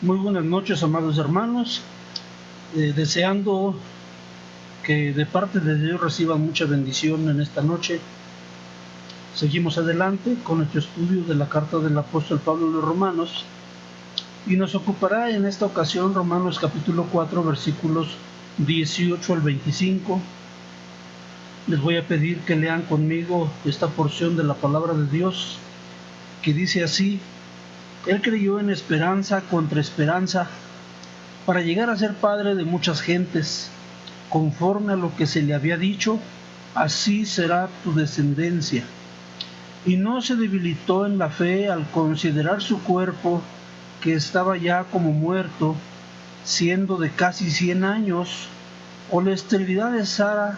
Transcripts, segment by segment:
Muy buenas noches, amados hermanos, deseando que de parte de Dios reciban mucha bendición en esta noche. Seguimos adelante con nuestro estudio de la carta del apóstol Pablo a los Romanos y nos ocupará en esta ocasión Romanos capítulo 4 versículos 18 al 25. Les voy a pedir que lean conmigo esta porción de la palabra de Dios que dice así: Él creyó en esperanza contra esperanza para llegar a ser padre de muchas gentes, conforme a lo que se le había dicho, así será tu descendencia. Y no se debilitó en la fe al considerar su cuerpo, que estaba ya como muerto, siendo de casi 100 años, o la esterilidad de Sara.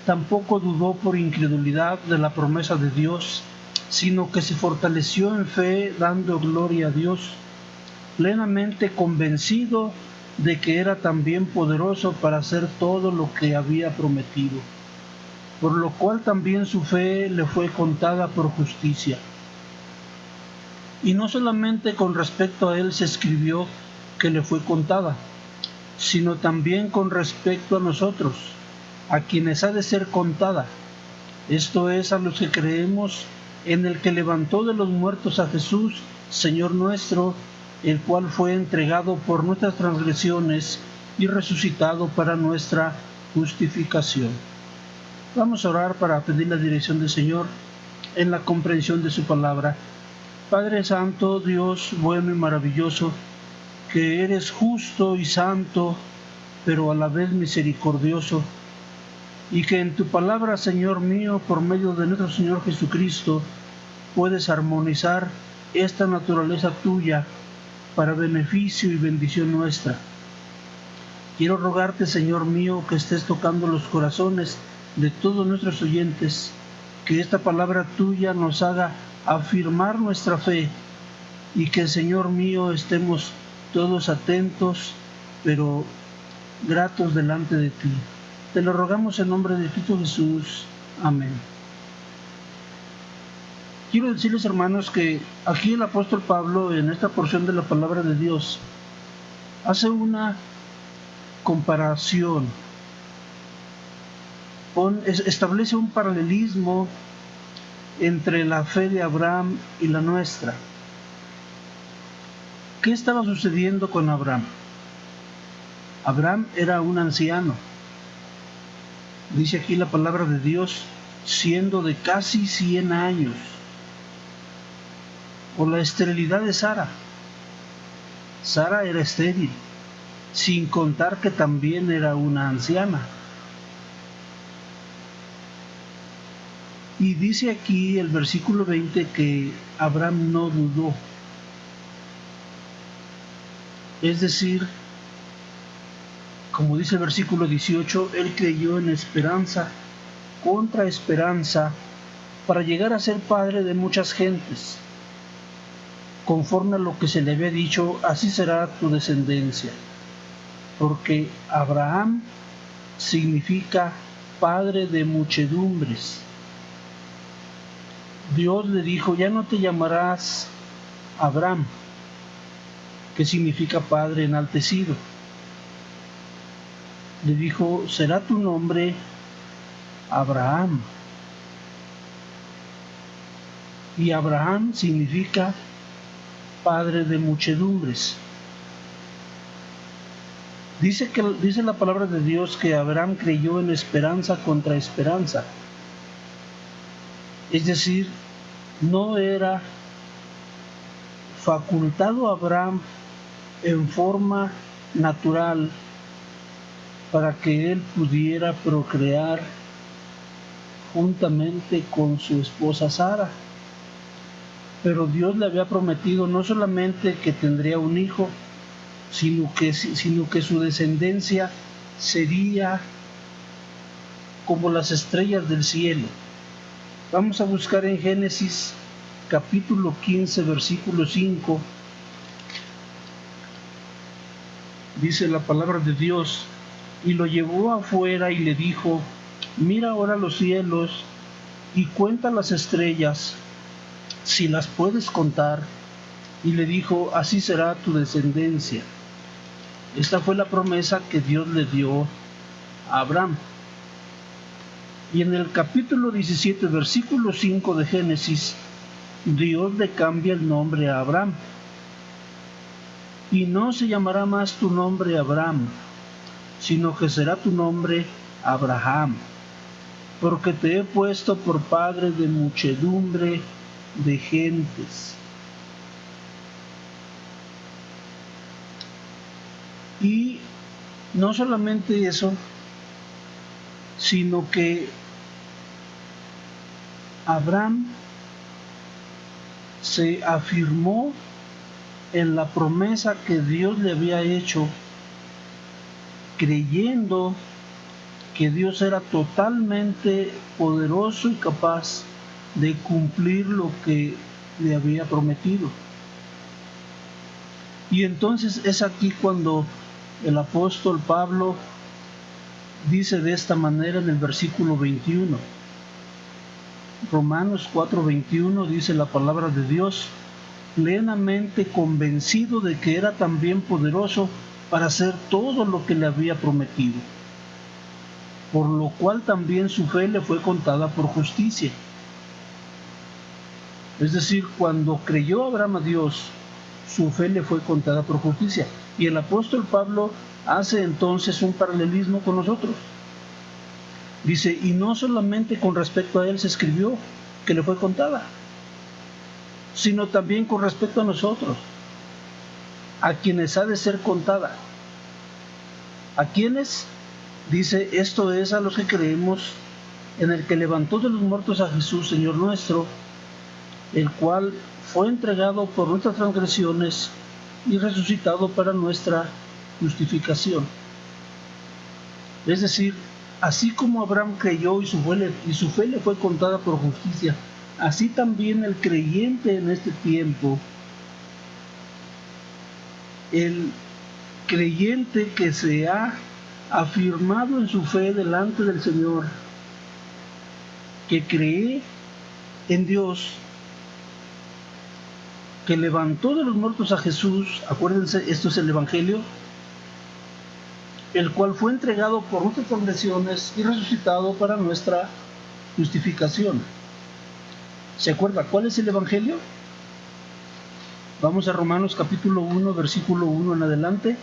Tampoco dudó por incredulidad de la promesa de Dios, sino que se fortaleció en fe, dando gloria a Dios, plenamente convencido de que era también poderoso para hacer todo lo que había prometido, por lo cual también su fe le fue contada por justicia. Y no solamente con respecto a él se escribió que le fue contada, sino también con respecto a nosotros, a quienes ha de ser contada, esto es, a los que creemos en el que levantó de los muertos a Jesús, Señor nuestro, el cual fue entregado por nuestras transgresiones y resucitado para nuestra justificación. Vamos a orar para pedir la dirección del Señor en la comprensión de su palabra. Padre Santo, Dios bueno y maravilloso, que eres justo y santo, pero a la vez misericordioso, y que en tu palabra, Señor mío, por medio de nuestro Señor Jesucristo, puedes armonizar esta naturaleza tuya para beneficio y bendición nuestra. Quiero rogarte, Señor mío, que estés tocando los corazones de todos nuestros oyentes, que esta palabra tuya nos haga afirmar nuestra fe y que, Señor mío, estemos todos atentos, pero gratos delante de ti. Te lo rogamos en nombre de Cristo Jesús. Amén. Quiero decirles, hermanos, que aquí el apóstol Pablo, en esta porción de la palabra de Dios, hace una comparación, establece un paralelismo entre la fe de Abraham y la nuestra. ¿Qué estaba sucediendo con Abraham? Abraham era un anciano. Dice aquí la palabra de Dios, siendo de casi 100 años. O la esterilidad de Sara. Sara era estéril, sin contar que también era una anciana. Y dice aquí el versículo 20 que Abraham no dudó. Es decir, como dice el versículo 18, él creyó en esperanza contra esperanza para llegar a ser padre de muchas gentes. Conforme a lo que se le había dicho, así será tu descendencia. Porque Abraham significa padre de muchedumbres. Dios le dijo, ya no te llamarás Abraham, que significa padre enaltecido. Le dijo, será tu nombre Abraham. Y Abraham significa padre de muchedumbres. Dice la palabra de Dios que Abraham creyó en esperanza contra esperanza. Es decir, no era facultado a Abraham en forma natural para que él pudiera procrear juntamente con su esposa Sara. Pero Dios le había prometido no solamente que tendría un hijo, sino que su descendencia sería como las estrellas del cielo. Vamos a buscar en Génesis capítulo 15, versículo 5. Dice la palabra de Dios, y lo llevó afuera y le dijo, mira ahora los cielos y cuenta las estrellas, si las puedes contar. y le dijo: así será tu descendencia. Esta fue la promesa que Dios le dio a Abraham. Y en el capítulo 17, versículo 5 de Génesis, Dios le cambia el nombre a Abraham. Y no se llamará más tu nombre Abraham, sino que será tu nombre Abraham, porque te he puesto por padre de muchedumbre de gentes. Y no solamente eso, sino que Abraham se afirmó en la promesa que Dios le había hecho, creyendo que Dios era totalmente poderoso y capaz de cumplir lo que le había prometido. Y entonces es aquí cuando el apóstol Pablo dice de esta manera en el versículo 21. Romanos 4:21 dice la palabra de Dios: plenamente convencido de que era también poderoso para hacer todo lo que le había prometido, por lo cual también su fe le fue contada por justicia. Es decir, cuando creyó Abraham a Dios, su fe le fue contada por justicia. Y el apóstol Pablo hace entonces un paralelismo con nosotros. Dice: y no solamente con respecto a él se escribió que le fue contada, sino también con respecto a nosotros, a quienes ha de ser contada. ¿A quiénes? Dice: esto es, a los que creemos en el que levantó de los muertos a Jesús, Señor nuestro, el cual fue entregado por nuestras transgresiones y resucitado para nuestra justificación. Es decir, así como Abraham creyó y su fe le fue contada por justicia, así también el creyente en este tiempo, el creyente que se ha afirmado en su fe delante del Señor, que cree en Dios, que levantó de los muertos a Jesús, acuérdense, esto es el Evangelio, el cual fue entregado por nuestras transgresiones y resucitado para nuestra justificación. ¿Se acuerda cuál es el Evangelio? Vamos a Romanos capítulo 1, versículo 1 en adelante.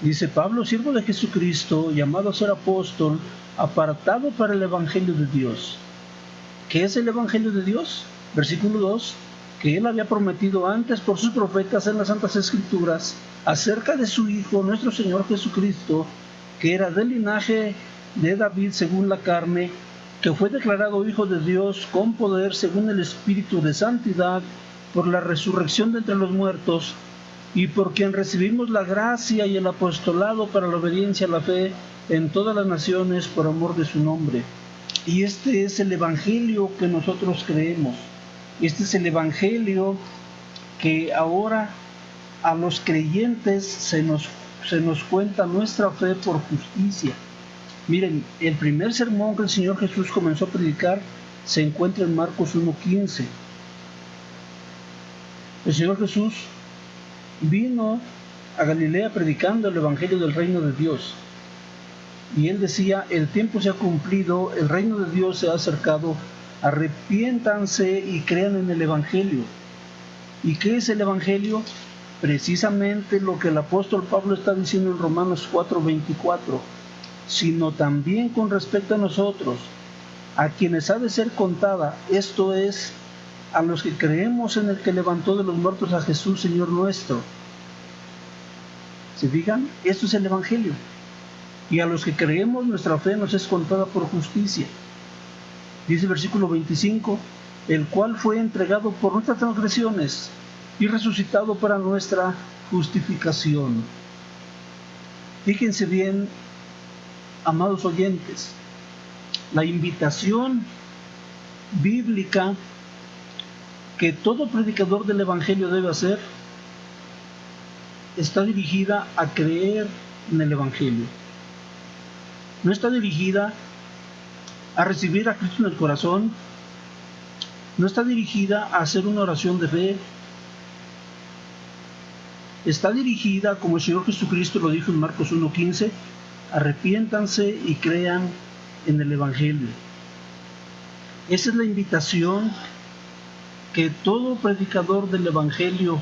Dice: Pablo, siervo de Jesucristo, llamado a ser apóstol, apartado para el Evangelio de Dios. ¿Qué es el Evangelio de Dios? Versículo 2: que él había prometido antes por sus profetas en las Santas Escrituras acerca de su Hijo, nuestro Señor Jesucristo, que era del linaje de David según la carne, que fue declarado Hijo de Dios con poder según el Espíritu de santidad, por la resurrección de entre los muertos, y por quien recibimos la gracia y el apostolado para la obediencia a la fe en todas las naciones por amor de su nombre. Y este es el Evangelio que nosotros creemos. Este es el Evangelio que ahora a los creyentes se nos cuenta nuestra fe por justicia. Miren, el primer sermón que el Señor Jesús comenzó a predicar se encuentra en Marcos 1:15. El Señor Jesús vino a Galilea predicando el Evangelio del reino de Dios. Y él decía: el tiempo se ha cumplido, el reino de Dios se ha acercado, arrepiéntanse y crean en el Evangelio. ¿Y qué es el Evangelio? Precisamente lo que el apóstol Pablo está diciendo en Romanos 4:24, sino también con respecto a nosotros, a quienes ha de ser contada, esto es, a los que creemos en el que levantó de los muertos a Jesús, Señor nuestro. ¿Se fijan? Esto es el Evangelio. Y a los que creemos, nuestra fe nos es contada por justicia. Dice el versículo 25, el cual fue entregado por nuestras transgresiones y resucitado para nuestra justificación. Fíjense bien, amados oyentes, la invitación bíblica que todo predicador del Evangelio debe hacer está dirigida a creer en el Evangelio. No está dirigida a recibir a Cristo en el corazón, no está dirigida a hacer una oración de fe, está dirigida, como el Señor Jesucristo lo dijo en Marcos 1:15, arrepiéntanse y crean en el Evangelio. Esa es la invitación que todo predicador del Evangelio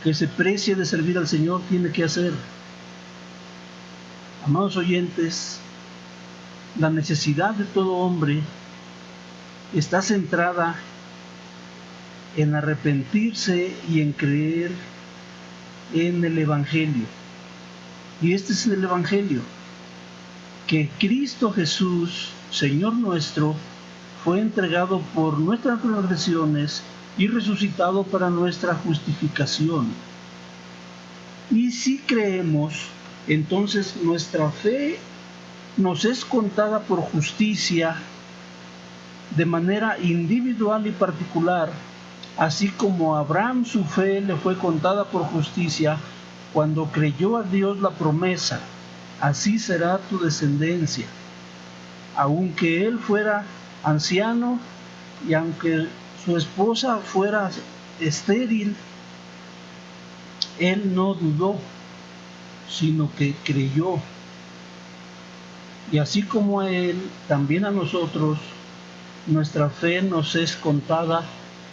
que se precie de servir al Señor tiene que hacer. Amados oyentes, la necesidad de todo hombre está centrada en arrepentirse y en creer en el Evangelio. Y este es el Evangelio, que Cristo Jesús, Señor nuestro, fue entregado por nuestras transgresiones y resucitado para nuestra justificación. Y si creemos, entonces nuestra fe nos es contada por justicia de manera individual y particular, así como a Abraham su fe le fue contada por justicia cuando creyó a Dios la promesa: así será tu descendencia. Aunque él fuera anciano y aunque su esposa fuera estéril, él no dudó, sino que creyó. Y así como a él, también a nosotros, nuestra fe nos es contada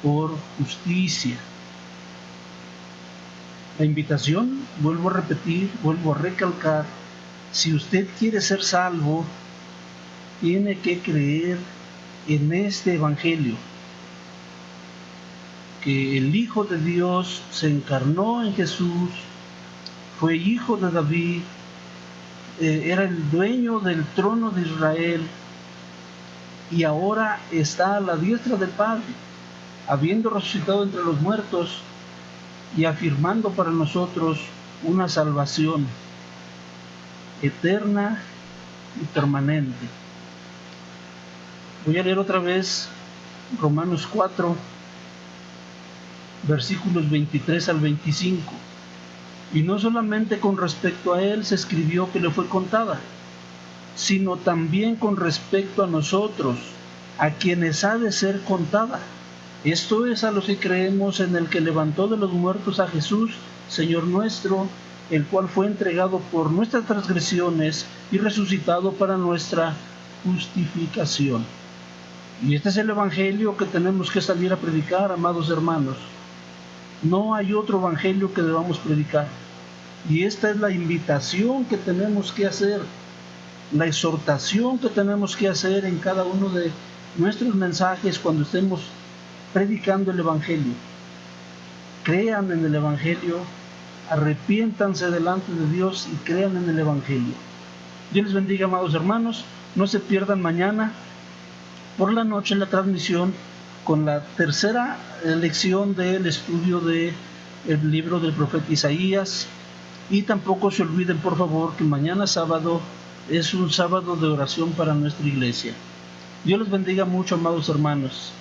por justicia. La invitación, vuelvo a repetir, vuelvo a recalcar: si usted quiere ser salvo, tiene que creer en este Evangelio, que el Hijo de Dios se encarnó en Jesús, fue hijo de David, era el dueño del trono de Israel, y ahora está a la diestra del Padre, habiendo resucitado entre los muertos y afirmando para nosotros una salvación eterna y permanente. Voy a leer otra vez Romanos 4, versículos 23 al 25. Y no solamente con respecto a él se escribió que le fue contada, sino también con respecto a nosotros, a quienes ha de ser contada. Esto es, a los que creemos en el que levantó de los muertos a Jesús, Señor nuestro, el cual fue entregado por nuestras transgresiones y resucitado para nuestra justificación. Y este es el Evangelio que tenemos que salir a predicar, amados hermanos. No hay otro Evangelio que debamos predicar. Y esta es la invitación que tenemos que hacer, la exhortación que tenemos que hacer en cada uno de nuestros mensajes cuando estemos predicando el Evangelio. Crean en el Evangelio, arrepiéntanse delante de Dios y crean en el Evangelio. Dios les bendiga, amados hermanos. No se pierdan mañana por la noche la transmisión con la tercera lección del estudio del libro del profeta Isaías. Y tampoco se olviden, por favor, que mañana sábado es un sábado de oración para nuestra iglesia. Dios les bendiga mucho, amados hermanos.